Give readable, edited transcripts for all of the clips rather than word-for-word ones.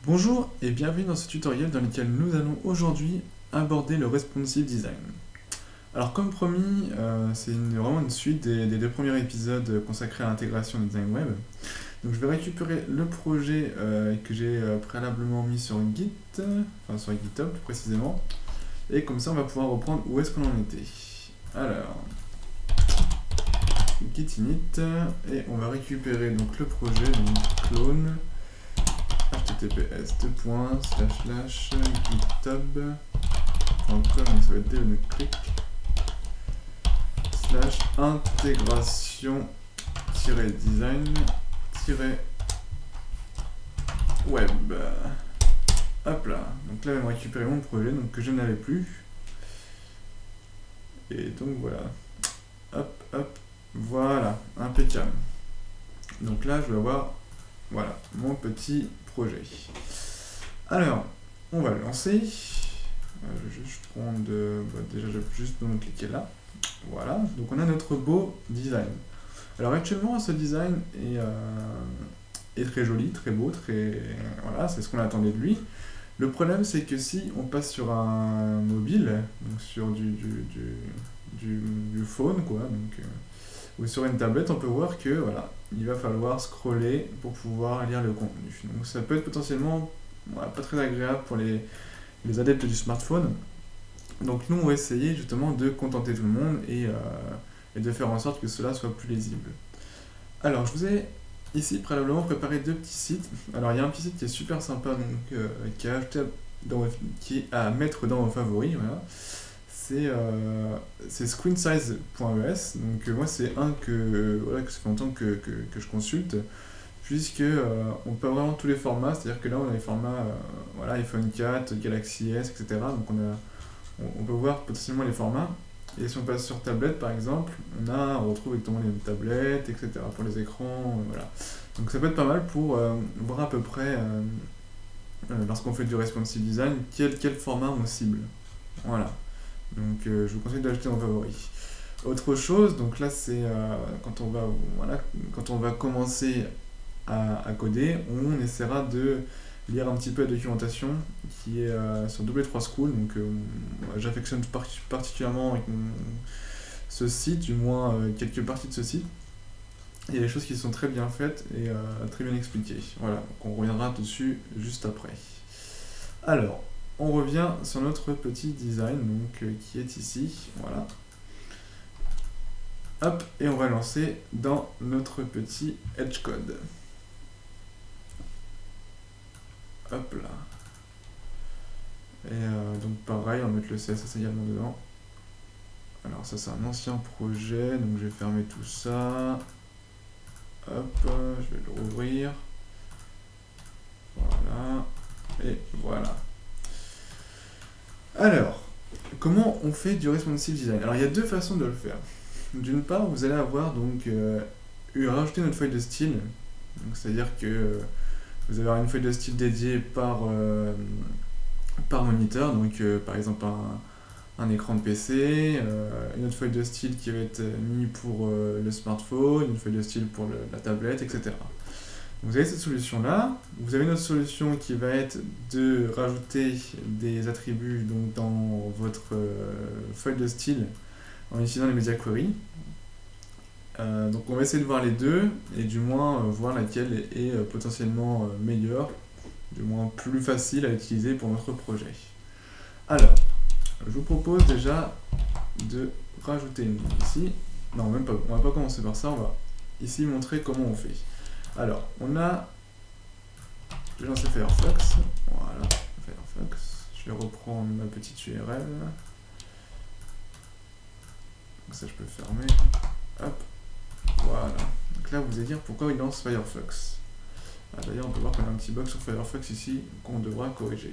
Bonjour et bienvenue dans ce tutoriel dans lequel nous allons aujourd'hui aborder le responsive design. Alors comme promis, c'est vraiment une suite des deux premiers épisodes consacrés à l'intégration du design web. Donc je vais récupérer le projet que j'ai préalablement mis sur Git, enfin sur GitHub plus précisément, et comme ça on va pouvoir reprendre où est-ce qu'on en était. Alors, git init, et on va récupérer donc le projet, donc clone, https://github.com, ça va être clic slash intégration-design-web. Hop là, donc là on va récupérer mon projet donc, que je n'avais plus. Et donc voilà. Hop, hop, voilà, impeccable. Donc là je vais avoir, voilà, mon petit projet. Alors, on va le lancer. Je vais juste prendre, déjà je vais juste cliquer là. Voilà, donc on a notre beau design. Alors actuellement ce design est très joli, très beau, voilà, c'est ce qu'on attendait de lui. Le problème c'est que si on passe sur un mobile, donc sur du phone quoi, donc, ou sur une tablette, on peut voir que voilà, il va falloir scroller pour pouvoir lire le contenu. Donc ça peut être potentiellement pas très agréable pour les adeptes du smartphone. Donc nous on va essayer justement de contenter tout le monde et de faire en sorte que cela soit plus lisible. Alors je vous ai ici préalablement préparé deux petits sites. Alors il y a un petit site qui est super sympa, donc, qui est à mettre dans vos favoris. Voilà. C'est screensize.es. Donc moi c'est un voilà, que ça fait longtemps que je consulte, puisque on peut avoir vraiment tous les formats, c'est-à-dire que là on a les formats voilà, iPhone 4, Galaxy S, etc. Donc on peut voir potentiellement les formats. Et si on passe sur tablette par exemple, on retrouve exactement les mêmes tablettes, etc. pour les écrans, voilà. Donc ça peut être pas mal pour voir à peu près, lorsqu'on fait du responsive design, quel format on cible. Voilà. Donc je vous conseille d'ajouter en favori. Autre chose, donc là c'est quand on va commencer à coder, on essaiera de lire un petit peu la documentation qui est sur W3 School. Donc j'affectionne particulièrement avec ce site, du moins quelques parties de ce site. Il y a des choses qui sont très bien faites et très bien expliquées. Voilà, donc on reviendra dessus juste après. Alors, on revient sur notre petit design donc, qui est ici. Voilà. Hop, et on va lancer dans notre petit Edge code. Hop là. Et donc pareil, on va mettre le CSS également dedans. Alors ça c'est un ancien projet, donc je vais fermer tout ça. Hop, je vais le rouvrir. Voilà. Et voilà. Alors, comment on fait du responsive design? Alors il y a deux façons de le faire. D'une part, vous allez avoir donc rajouter notre feuille de style. C'est-à-dire que vous allez avoir une feuille de style dédiée par moniteur, donc par exemple un écran de PC, une autre feuille de style qui va être mise pour le smartphone, une feuille de style pour la tablette, etc. Vous avez cette solution-là. Vous avez une autre solution qui va être de rajouter des attributs donc, dans votre feuille de style en utilisant les media query. Donc on va essayer de voir les deux et du moins voir laquelle est potentiellement meilleure, du moins plus facile à utiliser pour notre projet. Alors, je vous propose déjà de rajouter une ligne ici. Non, même pas, on va pas commencer par ça, on va ici montrer comment on fait. Alors, je vais lancer Firefox, voilà, Firefox, je vais reprendre ma petite URL, donc ça je peux fermer, hop, voilà. Donc là vous allez dire pourquoi il lance Firefox. D'ailleurs on peut voir qu'on a un petit bug sur Firefox ici qu'on devra corriger.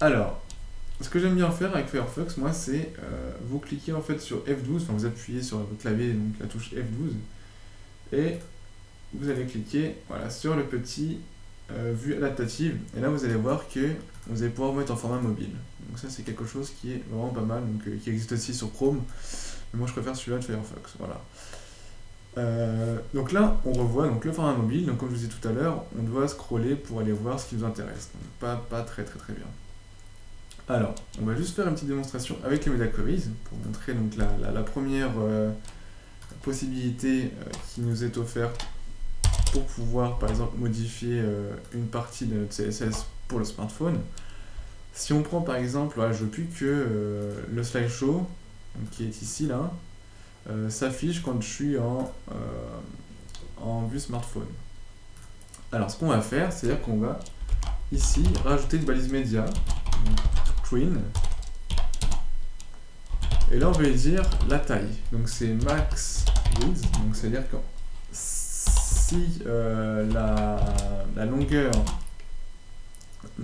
Alors, ce que j'aime bien faire avec Firefox, moi, c'est vous cliquez en fait sur F12, enfin vous appuyez sur votre clavier, donc la touche F12, et vous allez cliquer voilà, sur le petit vue adaptative, et là vous allez voir que vous allez pouvoir mettre en format mobile. Donc ça c'est quelque chose qui est vraiment pas mal, donc qui existe aussi sur Chrome, mais moi je préfère celui-là de Firefox. Voilà. Donc là, on revoit donc, le format mobile. Donc comme je vous disais tout à l'heure, on doit scroller pour aller voir ce qui nous intéresse. Donc pas très bien. Alors, on va juste faire une petite démonstration avec les Media Queries pour montrer donc, la première possibilité qui nous est offerte pour pouvoir par exemple modifier une partie de notre CSS pour le smartphone. Si on prend par exemple, voilà, je veux plus que le slideshow, donc, qui est ici là, s'affiche quand je suis en vue smartphone. Alors ce qu'on va faire, c'est-à-dire qu'on va ici rajouter une balise média, donc screen, et là on va lui dire la taille, donc c'est max width, donc c'est-à-dire que si la longueur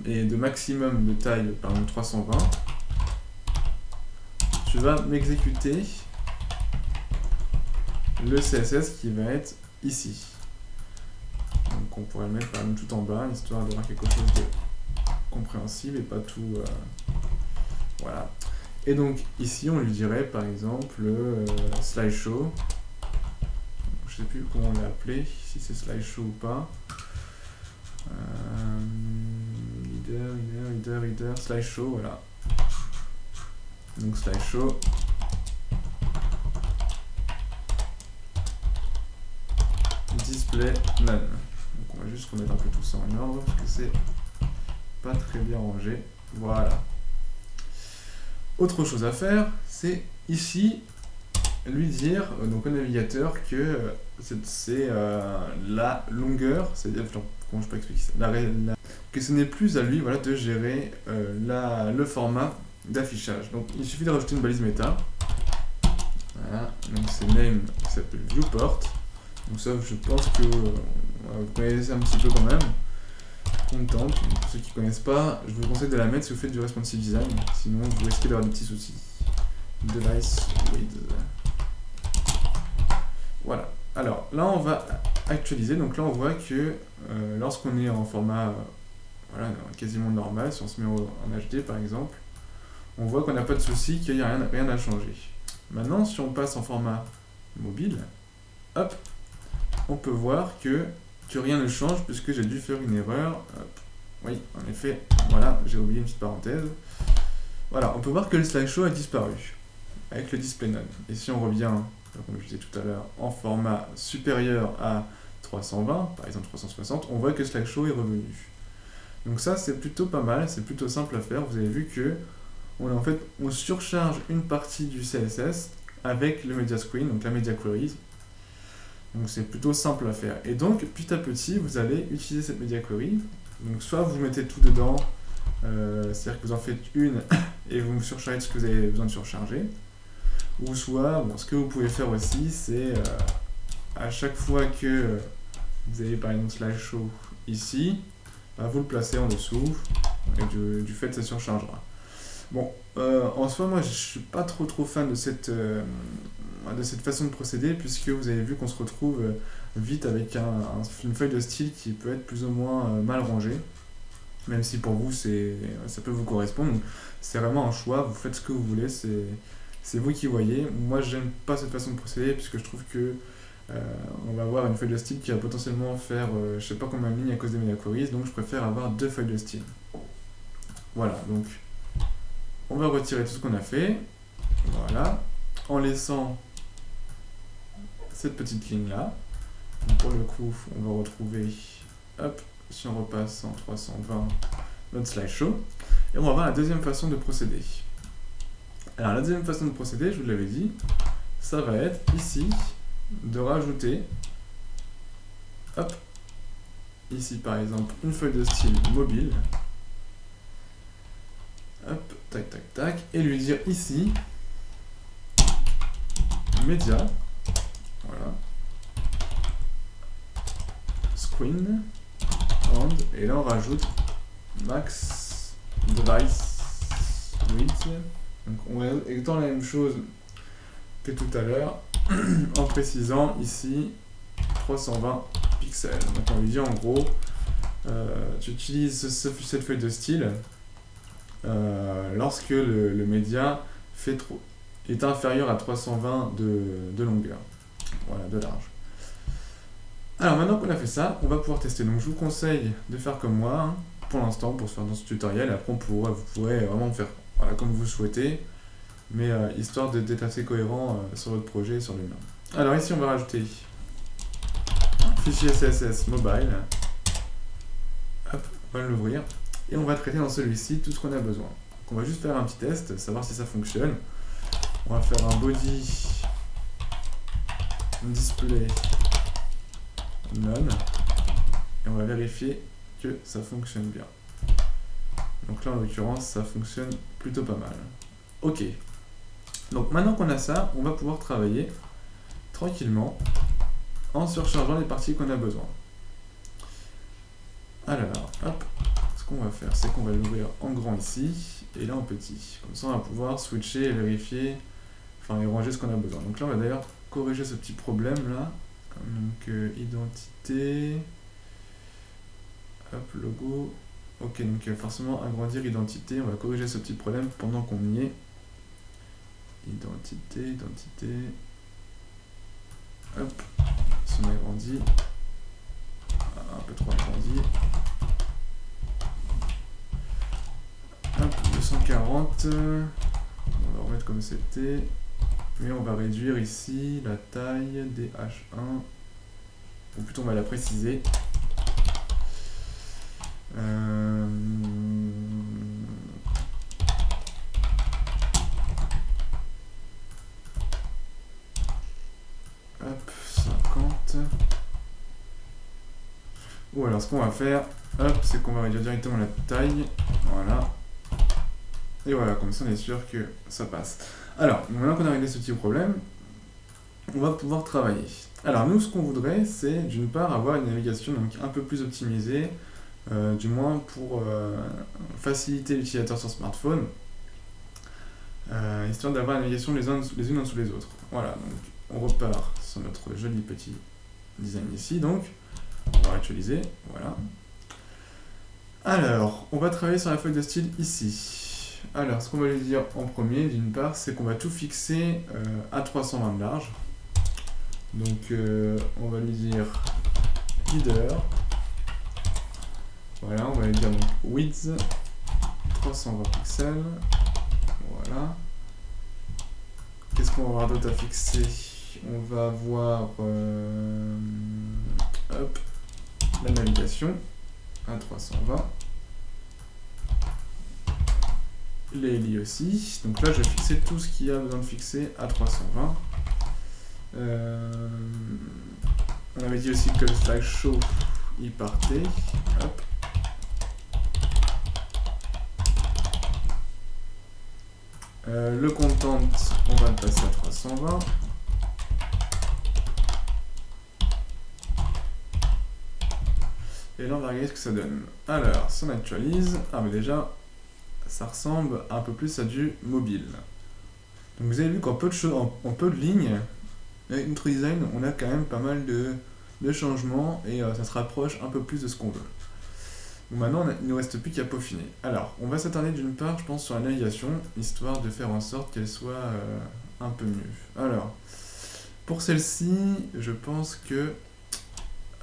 est de maximum de taille, par exemple 320, tu vas m'exécuter le CSS qui va être ici. Donc on pourrait le mettre par exemple tout en bas, histoire d'avoir quelque chose de compréhensible et pas tout... voilà. Et donc ici on lui dirait par exemple slideshow. Je sais plus comment on l'a appelé, si c'est slideshow ou pas. Leader, slideshow, voilà. Donc slideshow. Display none. Donc on va juste remettre un peu tout ça en ordre parce que c'est pas très bien rangé. Voilà. Autre chose à faire, c'est ici lui dire donc au navigateur que c'est la longueur, c'est-à-dire comment je peux expliquer ça, que ce n'est plus à lui, voilà, de gérer le format d'affichage. Donc il suffit de rajouter une balise méta. Voilà, donc c'est name qui s'appelle viewport. Donc ça, je pense que vous connaissez un petit peu quand même. Content. Pour ceux qui ne connaissent pas, je vous conseille de la mettre si vous faites du responsive design, sinon vous risquez d'avoir des petits soucis. Device width. Voilà. Alors là, on va actualiser. Donc là, on voit que lorsqu'on est en format voilà, quasiment normal, si on se met en HD par exemple, on voit qu'on n'a pas de souci, qu'il n'y a rien à changer. Maintenant, si on passe en format mobile, hop, on peut voir que rien ne change puisque j'ai dû faire une erreur. Hop. Oui, en effet, voilà, j'ai oublié une petite parenthèse. Voilà, on peut voir que le slideshow a disparu avec le display none. Et si on revient, comme je disais tout à l'heure, en format supérieur à 320, par exemple 360, on voit que le slideshow est revenu. Donc ça, c'est plutôt pas mal, c'est plutôt simple à faire. Vous avez vu que on surcharge une partie du CSS avec le media screen, donc la media queries. Donc c'est plutôt simple à faire. Et donc petit à petit, vous allez utiliser cette media query. Donc soit vous mettez tout dedans, c'est-à-dire que vous en faites une et vous surchargez ce que vous avez besoin de surcharger. Ou soit, bon, ce que vous pouvez faire aussi, c'est à chaque fois que vous avez par exemple slideshow ici, bah, vous le placez en dessous et du fait ça surchargera. Bon, en soi, moi je suis pas trop fan de cette façon de procéder, puisque vous avez vu qu'on se retrouve vite avec une feuille de style qui peut être plus ou moins mal rangée, même si pour vous ça peut vous correspondre. C'est vraiment un choix, vous faites ce que vous voulez, c'est vous qui voyez. Moi j'aime pas cette façon de procéder, puisque je trouve que on va avoir une feuille de style qui va potentiellement faire je sais pas combien de lignes à cause des media queries, donc je préfère avoir deux feuilles de style. Voilà, donc on va retirer tout ce qu'on a fait, voilà, en laissant cette petite ligne là. Donc pour le coup, on va retrouver, hop, si on repasse en 320, notre slideshow, et on va voir la deuxième façon de procéder. Alors la deuxième façon de procéder, je vous l'avais dit, ça va être ici de rajouter, hop, ici par exemple une feuille de style mobile, hop, tac tac tac, et lui dire ici média, voilà, screen, et là on rajoute max device width. Donc on est étant la même chose que tout à l'heure en précisant ici 320 pixels. Donc on lui dit en gros tu utilises cette feuille de style lorsque le média est inférieur à 320 de longueur, voilà, de large. Alors maintenant qu'on a fait ça, on va pouvoir tester. Donc je vous conseille de faire comme moi, hein, pour l'instant, pour se faire dans ce tutoriel. Après, vous pourrez vraiment faire voilà, comme vous souhaitez, mais histoire d'être assez cohérent sur votre projet et sur le mien. Alors ici, on va rajouter un fichier CSS mobile. Hop, on va l'ouvrir. Et on va traiter dans celui-ci tout ce qu'on a besoin. Donc on va juste faire un petit test, savoir si ça fonctionne. On va faire un body display none. Et on va vérifier que ça fonctionne bien. Donc là, en l'occurrence, ça fonctionne plutôt pas mal. Ok. Donc maintenant qu'on a ça, on va pouvoir travailler tranquillement en surchargeant les parties qu'on a besoin. Alors, hop, ce qu'on va faire, c'est qu'on va l'ouvrir en grand ici, et là en petit. Comme ça, on va pouvoir switcher et vérifier, enfin, et ranger ce qu'on a besoin. Donc là, on va d'ailleurs corriger ce petit problème-là. Donc, identité, hop, logo. Ok, donc forcément, agrandir identité. On va corriger ce petit problème pendant qu'on y est. Identité. Hop, si on agrandit. Un peu trop agrandi. Hop, 240. On va remettre comme c'était. Mais on va réduire ici la taille des H1. Ou plutôt on va la préciser. Hop, 50. Ou alors ce qu'on va faire, hop, c'est qu'on va réduire directement la taille. Voilà. Et voilà, comme ça on est sûr que ça passe. Alors, maintenant qu'on a réglé ce petit problème, on va pouvoir travailler. Alors nous, ce qu'on voudrait, c'est d'une part avoir une navigation donc, un peu plus optimisée, du moins pour faciliter l'utilisateur sur smartphone, histoire d'avoir une navigation les unes en dessous les autres. Voilà, donc on repart sur notre joli petit design ici, donc on va actualiser, voilà. Alors, on va travailler sur la feuille de style ici. Alors, ce qu'on va lui dire en premier, d'une part, c'est qu'on va tout fixer à 320 de large. Donc, on va lui dire header. Voilà, on va lui dire donc, width 320 pixels. Voilà. Qu'est-ce qu'on va avoir d'autre à fixer? On va avoir hop, la navigation à 320. Les lits aussi. Donc là, je vais fixer tout ce qu'il y a besoin de fixer à 320. On avait dit aussi que le slideshow il partait. Hop. Le content, on va le passer à 320. Et là, on va regarder ce que ça donne. Alors, si on actualise, mais déjà, ça ressemble un peu plus à du mobile. Donc vous avez vu qu'en peu de lignes, avec notre design, on a quand même pas mal de changements et ça se rapproche un peu plus de ce qu'on veut. Donc maintenant, il ne nous reste plus qu'à peaufiner. Alors, on va s'attarder d'une part, je pense, sur la navigation, histoire de faire en sorte qu'elle soit un peu mieux. Alors, pour celle-ci, je pense que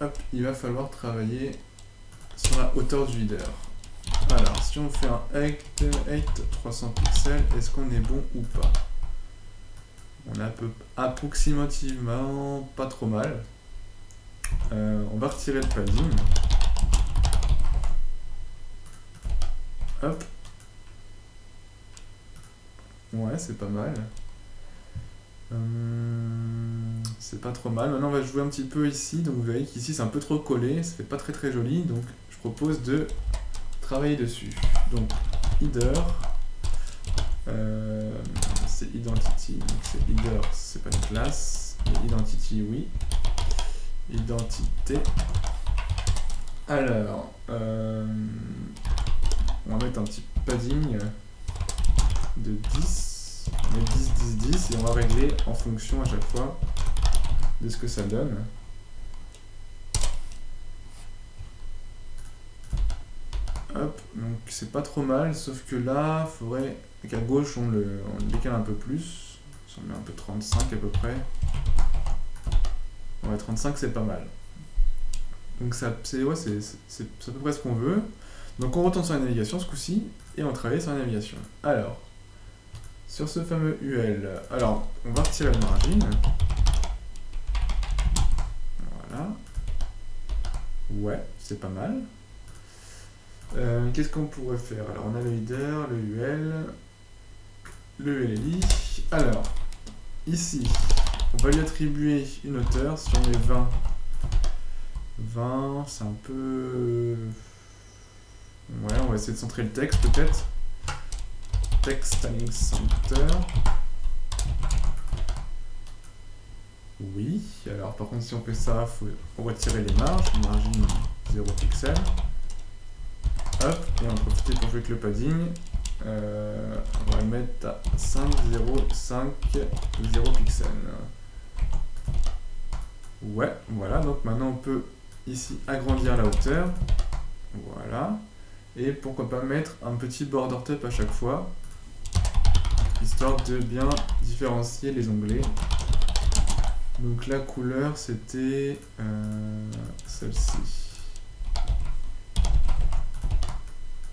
hop, il va falloir travailler sur la hauteur du header. Alors, si on fait un height 300 pixels, est-ce qu'on est bon ou pas? On a approximativement pas trop mal. On va retirer le padding. Hop. Ouais, c'est pas mal. C'est pas trop mal. Maintenant, on va jouer un petit peu ici. Donc, vous verrez qu'ici, c'est un peu trop collé. Ça fait pas très très joli. Donc, je propose de travailler dessus. Donc, header. C'est identity. Donc, c'est header, c'est pas une classe. Et identity, oui. Identité. Alors, on va mettre un petit padding de 10. On met 10, 10, 10 et on va régler en fonction à chaque fois de ce que ça donne. Hop, donc c'est pas trop mal, sauf que là, il faudrait qu'à gauche on le décale un peu plus. On met un peu 35 à peu près. Ouais, 35 c'est pas mal. Donc c'est à peu près ce qu'on veut. Donc on retourne sur la navigation ce coup-ci, et on travaille sur la navigation. Alors, sur ce fameux UL, alors on va retirer le margin. Voilà. Ouais, c'est pas mal. Qu'est-ce qu'on pourrait faire? Alors on a le header, le UL, le ULLI. Alors, ici, on va lui attribuer une hauteur. Si on met 20, c'est un peu... Ouais, on va essayer de centrer le texte peut-être. Text styling center. Oui, alors par contre si on fait ça, il faut retirer les marges, margin 0 pixel. Hop, et on va profiter pour jouer avec le padding. On va le mettre à 5,05 0 pixels. Ouais, voilà, donc maintenant on peut ici agrandir la hauteur. Voilà. Et pourquoi pas mettre un petit border top à chaque fois, histoire de bien différencier les onglets. Donc la couleur c'était celle-ci.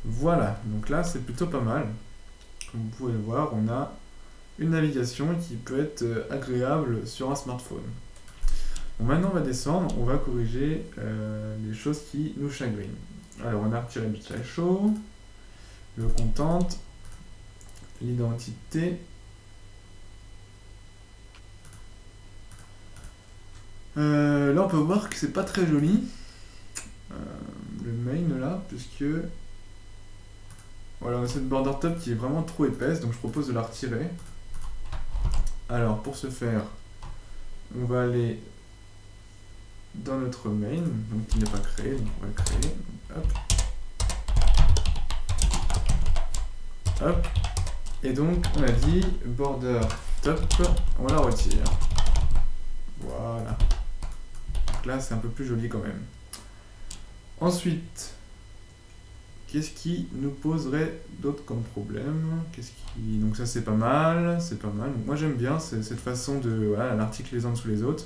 Voilà, donc là c'est plutôt pas mal. Comme vous pouvez le voir, on a une navigation qui peut être agréable sur un smartphone. Bon, maintenant on va descendre, on va corriger les choses qui nous chagrinent. Alors on a retiré le slideshow, le content, l'identité. Là on peut voir que c'est pas très joli, le main là, puisque voilà, on a cette border top qui est vraiment trop épaisse, donc je propose de la retirer. Alors pour ce faire, on va aller dans notre main, donc qui n'est pas créé, donc on va le créer. Hop. Hop. Et donc on a dit border top, on la retire. Voilà. Donc là c'est un peu plus joli quand même. Ensuite, qu'est-ce qui nous poserait d'autres comme problème? Donc ça c'est pas mal, c'est pas mal. Donc moi j'aime bien cette façon de... Voilà, l'article les uns dessous les autres.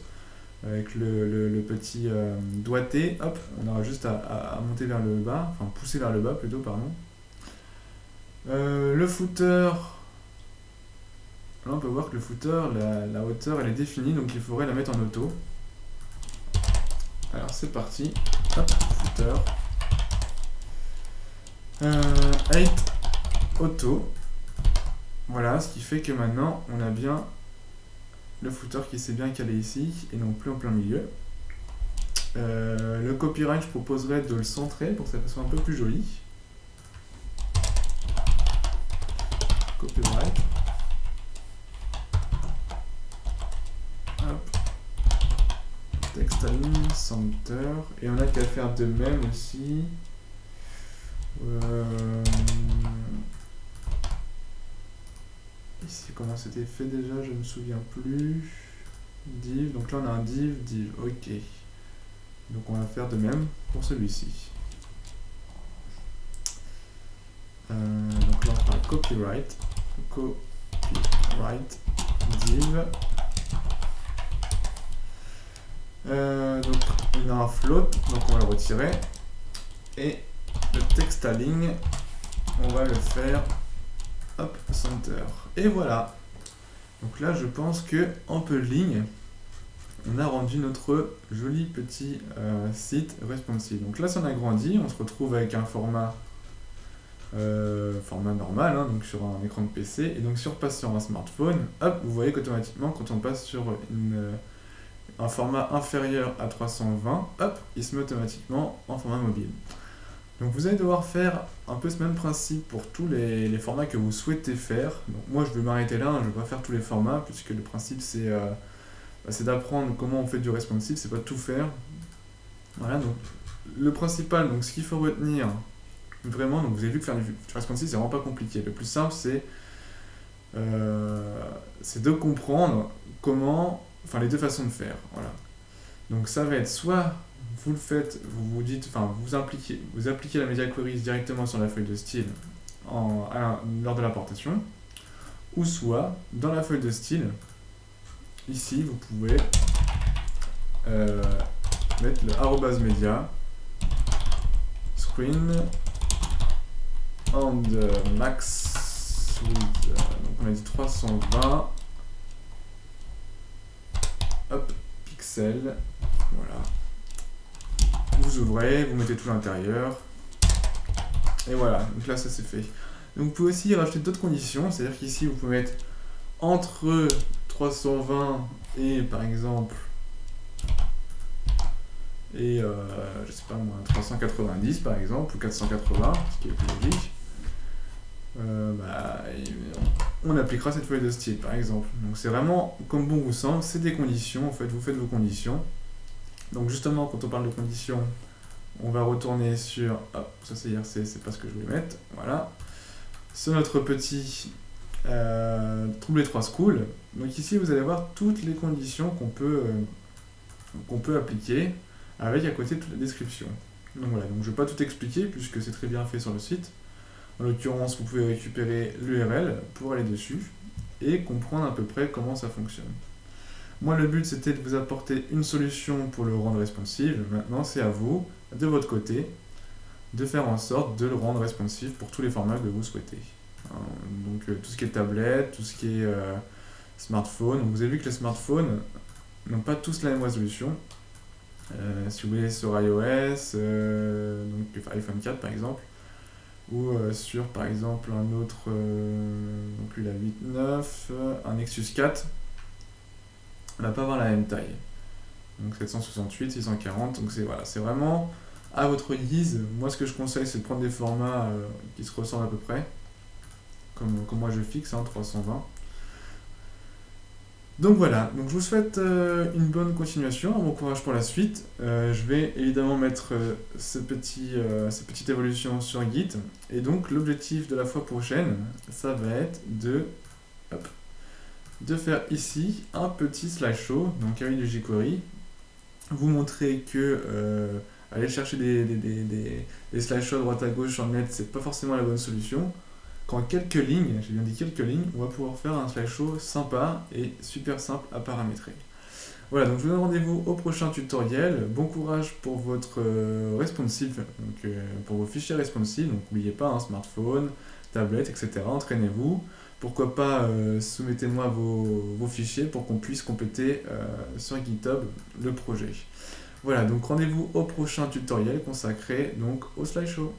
Avec le petit doigté, hop, on aura juste à monter vers le bas, enfin pousser vers le bas plutôt, pardon. Le footer, là on peut voir que le footer, la hauteur elle est définie, donc il faudrait la mettre en auto. Alors c'est parti, hop, footer. 8 auto. Voilà, ce qui fait que maintenant on a bien le footer qui s'est bien calé ici et non plus en plein milieu. Le copyright, je proposerais de le centrer pour que ça soit un peu plus joli. Copyright. Hop. Text align center. Et on a qu'à faire de même aussi. Ici, comment c'était fait déjà, je ne me souviens plus. Div, donc là on a un div, ok. Donc on va faire de même pour celui-ci. Donc là on fera copyright, div. Donc on a un float, donc on va le retirer. Et le text align, on va le faire hop, center. Et voilà. Donc là je pense que en peu de lignes, on a rendu notre joli petit site responsive. Donc là, si on agrandit, on se retrouve avec un format normal, hein, donc sur un écran de PC. Et donc si on repasse sur un smartphone, hop, vous voyez qu'automatiquement, quand on passe sur un format inférieur à 320, hop, il se met automatiquement en format mobile. Donc vous allez devoir faire un peu ce même principe pour tous les formats que vous souhaitez faire. Donc moi, je vais m'arrêter là, hein, je ne vais pas faire tous les formats, puisque le principe, c'est d'apprendre comment on fait du responsive, c'est pas tout faire. Voilà, donc le principal, donc ce qu'il faut retenir vraiment, donc vous avez vu que faire du responsive c'est vraiment pas compliqué. Le plus simple c'est de comprendre comment, enfin les deux façons de faire. Voilà. Donc ça va être soit vous le faites, vous dites, enfin vous appliquez la media queries directement sur la feuille de style lors de l'importation, ou soit dans la feuille de style. Ici, vous pouvez mettre le @media screen and max with, donc on a dit 320, hop, pixels, voilà. Vous ouvrez, vous mettez tout l'intérieur, et voilà, donc là ça c'est fait. Donc vous pouvez aussi rajouter d'autres conditions, c'est-à-dire qu'ici vous pouvez mettre entre 320 et par exemple, et je sais pas moi, 390 par exemple, ou 480, ce qui est plus logique. On appliquera cette feuille de style par exemple. Donc c'est vraiment comme bon vous semble, c'est des conditions, en fait vous faites vos conditions. Donc justement quand on parle de conditions, on va retourner sur, hop, ça c'est IRC, c'est pas ce que je voulais mettre, voilà, sur notre petit trouble 3 school. Donc ici vous allez voir toutes les conditions qu'on peut appliquer avec à côté toute la description. Donc voilà, donc je ne vais pas tout expliquer puisque c'est très bien fait sur le site. En l'occurrence, vous pouvez récupérer l'URL pour aller dessus et comprendre à peu près comment ça fonctionne. Moi, le but, c'était de vous apporter une solution pour le rendre responsive. Maintenant, c'est à vous, de votre côté, de faire en sorte de le rendre responsive pour tous les formats que vous souhaitez. Donc, tout ce qui est tablette, tout ce qui est smartphone. Donc, vous avez vu que les smartphones n'ont pas tous la même résolution. Si vous voulez sur iOS, donc iPhone 4 par exemple, ou sur par exemple un autre, donc lui la 8.9, un Nexus 4, on va pas avoir la même taille. Donc 768, 640, donc c'est voilà, c'est vraiment à votre guise. Moi ce que je conseille c'est de prendre des formats qui se ressemblent à peu près, comme moi je fixe, 320. Donc voilà, donc je vous souhaite une bonne continuation, un bon courage pour la suite. Je vais évidemment mettre ces petites évolutions sur Git. Et donc l'objectif de la fois prochaine, ça va être de faire ici un petit slideshow, donc avec du jQuery. Vous montrer que aller chercher des slideshows à droite à gauche sur le net, c'est pas forcément la bonne solution. Qu'en quelques lignes, j'ai bien dit quelques lignes, on va pouvoir faire un slideshow sympa et super simple à paramétrer. Voilà, donc je vous donne rendez-vous au prochain tutoriel. Bon courage pour votre responsive, donc pour vos fichiers responsive. Donc n'oubliez pas, smartphone, tablette, etc. Entraînez-vous. Pourquoi pas soumettez-moi vos fichiers pour qu'on puisse compléter sur GitHub le projet. Voilà, donc rendez-vous au prochain tutoriel consacré donc au slideshow.